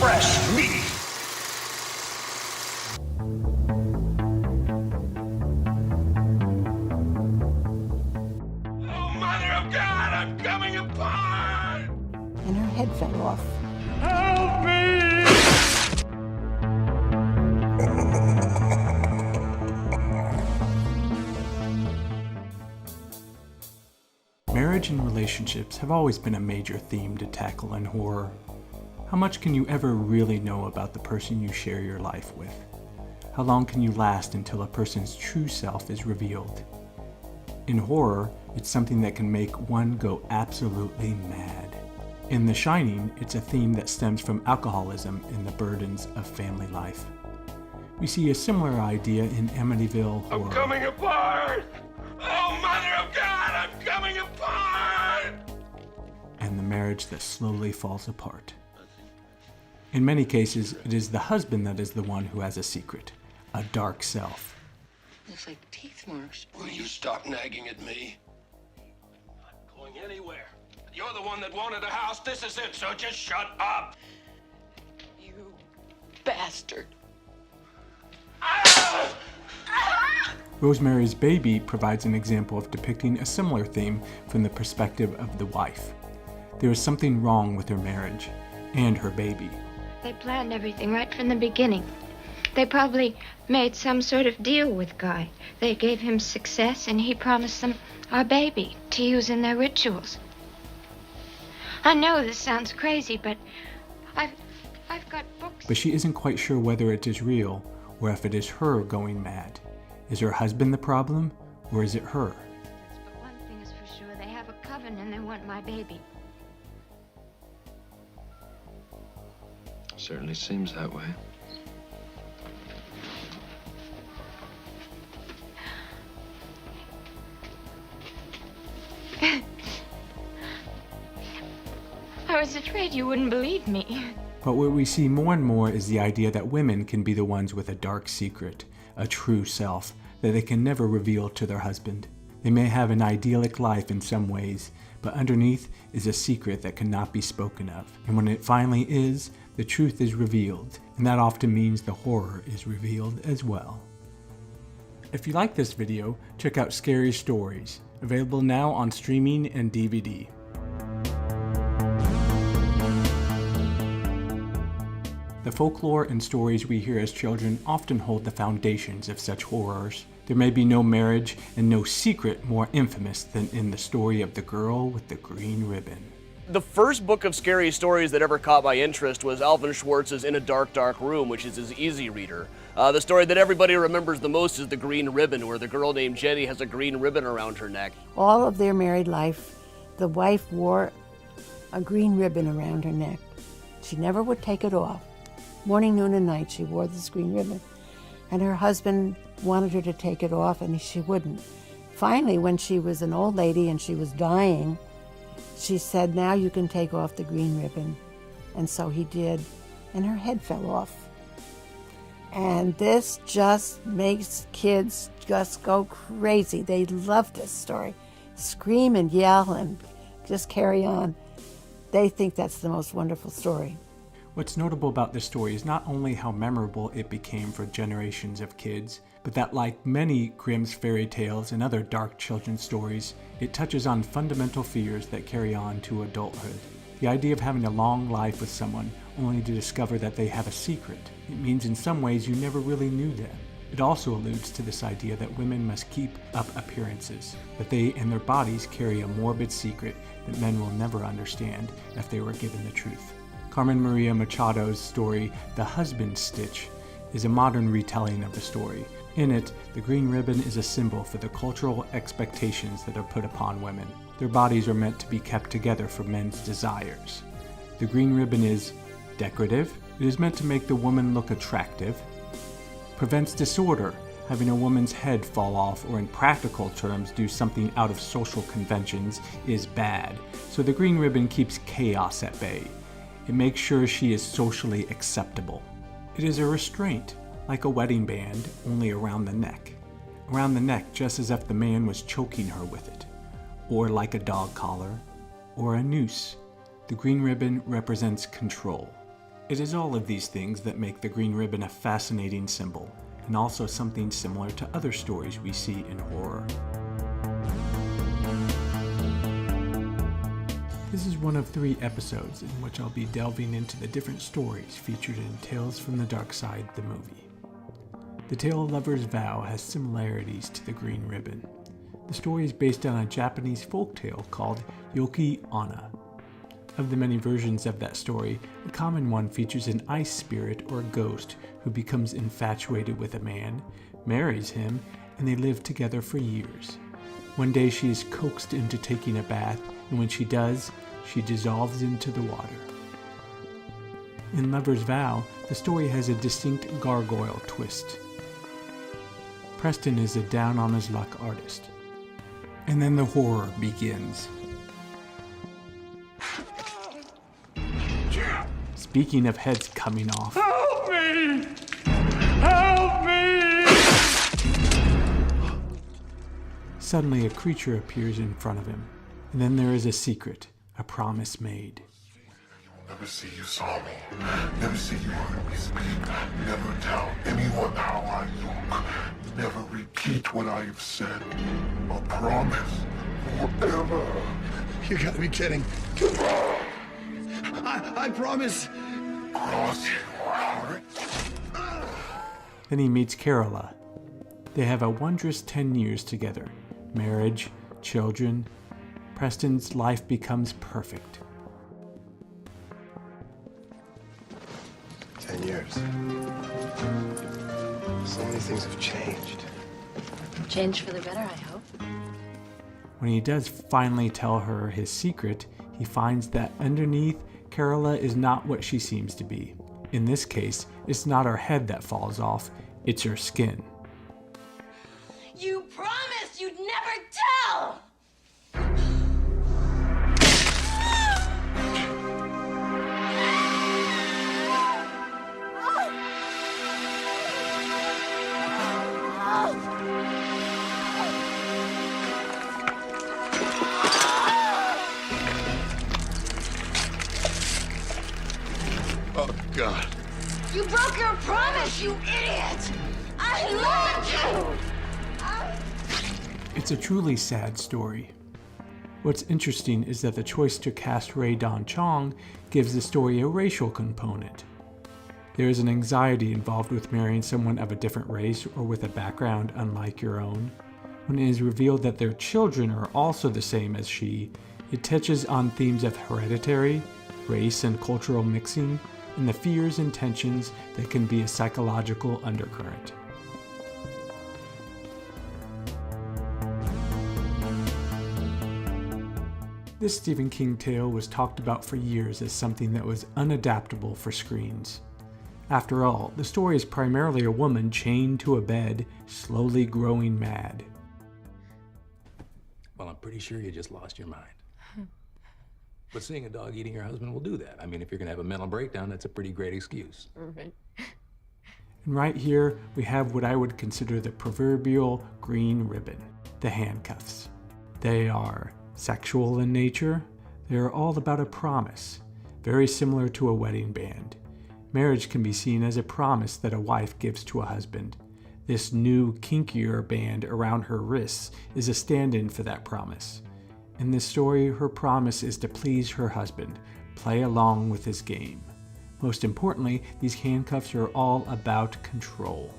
fresh meat. Oh, Mother of God, I'm coming apart! And her head fell off. Help me! Marriage and relationships have always been a major theme to tackle in horror. How much can you ever really know about the person you share your life with? How long can you last until a person's true self is revealed? In horror, it's something that can make one go absolutely mad. In The Shining, it's a theme that stems from alcoholism and the burdens of family life. We see a similar idea in Amityville Horror. I'm coming apart! Oh, Mother of God, I'm coming apart! And the marriage that slowly falls apart. In many cases, it is the husband that is the one who has a secret, a dark self. Looks like teeth marks. Will you stop nagging at me? I'm not going anywhere. You're the one that wanted a house. This is it, so just shut up. You bastard. Ah! Rosemary's Baby provides an example of depicting a similar theme from the perspective of the wife. There is something wrong with her marriage and her baby. They planned everything right from the beginning. They probably made some sort of deal with Guy. They gave him success and he promised them our baby to use in their rituals. I know this sounds crazy, but I've got books. But she isn't quite sure whether it is real or if it is her going mad. Is her husband the problem, or is it her? But one thing is for sure, they have a coven and they want my baby. Certainly seems that way. I was afraid you wouldn't believe me. But what we see more and more is the idea that women can be the ones with a dark secret, a true self, that they can never reveal to their husband. They may have an idyllic life in some ways, but underneath is a secret that cannot be spoken of. And when it finally is, the truth is revealed, and that often means the horror is revealed as well. If you like this video, check out Scary Stories, available now on streaming and DVD. The folklore and stories we hear as children often hold the foundations of such horrors. There may be no marriage and no secret more infamous than in the story of the girl with the green ribbon. The first book of scary stories that ever caught my interest was Alvin Schwartz's In a Dark, Dark Room, which is his easy reader. The story that everybody remembers the most is The Green Ribbon, where the girl named Jenny has a green ribbon around her neck. All of their married life, the wife wore a green ribbon around her neck. She never would take it off. Morning, noon, and night, she wore this green ribbon. And her husband wanted her to take it off, and she wouldn't. Finally, when she was an old lady and she was dying, she said, now you can take off the green ribbon. And so he did, and her head fell off. And this just makes kids just go crazy. They love this story. Scream and yell and just carry on. They think that's the most wonderful story. What's notable about this story is not only how memorable it became for generations of kids, but that like many Grimm's fairy tales and other dark children's stories, it touches on fundamental fears that carry on to adulthood. The idea of having a long life with someone only to discover that they have a secret. It means in some ways you never really knew them. It also alludes to this idea that women must keep up appearances, that they and their bodies carry a morbid secret that men will never understand if they were given the truth. Carmen Maria Machado's story, The Husband Stitch, is a modern retelling of the story. In it, the green ribbon is a symbol for the cultural expectations that are put upon women. Their bodies are meant to be kept together for men's desires. The green ribbon is decorative. It is meant to make the woman look attractive. Prevents disorder, having a woman's head fall off or in practical terms do something out of social conventions is bad. So the green ribbon keeps chaos at bay. It makes sure she is socially acceptable. It is a restraint, like a wedding band, only around the neck. Around the neck just as if the man was choking her with it. Or like a dog collar, or a noose. The green ribbon represents control. It is all of these things that make the green ribbon a fascinating symbol, and also something similar to other stories we see in horror. This is one of 3 episodes in which I'll be delving into the different stories featured in Tales from the Darkside The Movie. The Tale of Lover's Vow has similarities to the green ribbon. The story is based on a Japanese folktale called Yoki Onna. Of the many versions of that story, the common one features an ice spirit or ghost who becomes infatuated with a man, marries him, and they live together for years. One day she is coaxed into taking a bath, and when she does, she dissolves into the water. In Lover's Vow, the story has a distinct gargoyle twist. Preston is a down-on-his-luck artist. And then the horror begins. Speaking of heads coming off. Help me! Help me! Suddenly a creature appears in front of him. And then there is a secret, a promise made. Never say you saw me. Never say you heard me speak. Never tell anyone how I look. Never repeat what I have said. A promise. Forever. You gotta be kidding. I promise. Cross your heart. Then he meets Carola. They have a wondrous 10 years together. Marriage, children. Preston's life becomes perfect. 10 years. So many things have changed. Change for the better, I hope. When he does finally tell her his secret, he finds that underneath, Carola is not what she seems to be. In this case, it's not her head that falls off, it's her skin. You promised you'd never tell! Oh, God. You broke your promise, you idiot! I loved you! It's a truly sad story. What's interesting is that the choice to cast Ray Don Chong gives the story a racial component. There is an anxiety involved with marrying someone of a different race or with a background unlike your own. When it is revealed that their children are also the same as she, it touches on themes of hereditary, race and cultural mixing, and the fears and tensions that can be a psychological undercurrent. This Stephen King tale was talked about for years as something that was unadaptable for screens. After all, the story is primarily a woman chained to a bed, slowly growing mad. Well, I'm pretty sure you just lost your mind. But seeing a dog eating your husband will do that. I mean, if you're gonna have a mental breakdown, that's a pretty great excuse. Right. And right here, we have what I would consider the proverbial green ribbon, the handcuffs. They are sexual in nature. They are all about a promise, very similar to a wedding band. Marriage can be seen as a promise that a wife gives to a husband. This new, kinkier band around her wrists is a stand-in for that promise. In this story, her promise is to please her husband, play along with his game. Most importantly, these handcuffs are all about control.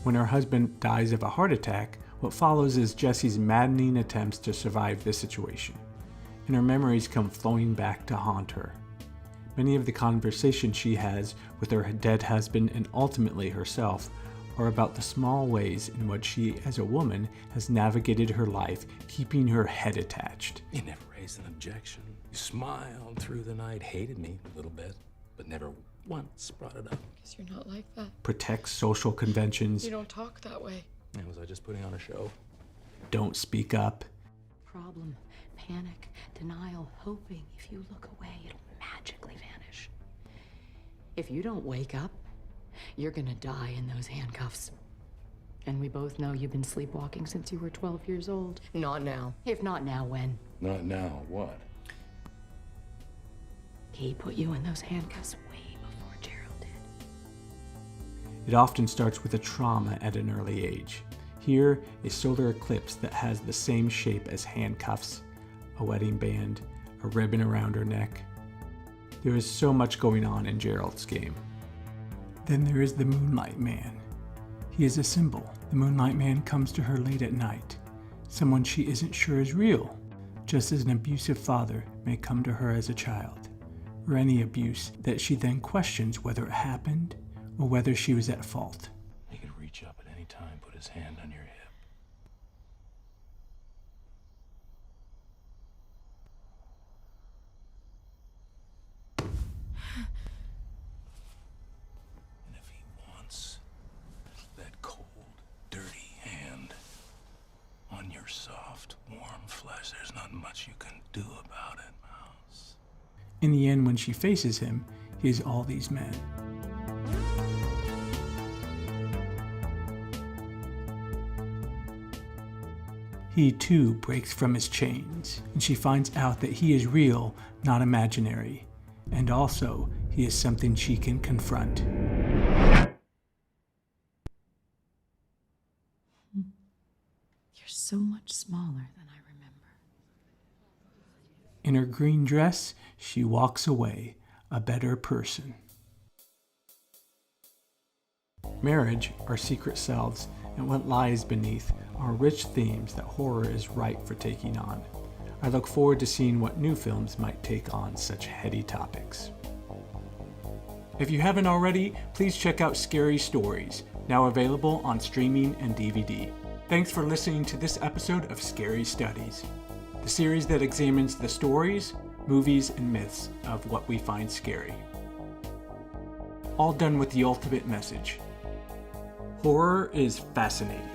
When her husband dies of a heart attack, what follows is Jessie's maddening attempts to survive the situation, and her memories come flowing back to haunt her. Many of the conversations she has with her dead husband and ultimately herself are about the small ways in which she, as a woman, has navigated her life, keeping her head attached. You never raised an objection. You smiled through the night, hated me a little bit, but never once brought it up. Guess you're not like that. Protects social conventions. You don't talk that way. And was I just putting on a show? Don't speak up. Problem, panic, denial, hoping if you look away, it'll magically vanish. If you don't wake up, you're gonna die in those handcuffs. And we both know you've been sleepwalking since you were 12 years old. Not now. If not now, when? Not now. What? He put you in those handcuffs way before Gerald did. It often starts with a trauma at an early age. Here, a solar eclipse that has the same shape as handcuffs, a wedding band, a ribbon around her neck. There is so much going on in Gerald's game. Then there is the Moonlight Man. He is a symbol. The Moonlight Man comes to her late at night, someone she isn't sure is real, just as an abusive father may come to her as a child, or any abuse that she then questions whether it happened or whether she was at fault. He could reach up at any time, put his hand on your hip. And if he wants that cold, dirty hand on your soft, warm flesh, there's not much you can do about it, Mouse. In the end, when she faces him, he is all these men. He too breaks from his chains, and she finds out that he is real, not imaginary, and also he is something she can confront. You're so much smaller than I remember. In her green dress, she walks away, a better person. Marriage, our secret selves, and what lies beneath are rich themes that horror is ripe for taking on. I look forward to seeing what new films might take on such heady topics. If you haven't already, please check out Scary Stories, now available on streaming and DVD. Thanks for listening to this episode of Scary Studies, the series that examines the stories, movies, and myths of what we find scary. All done with the ultimate message. Horror is fascinating.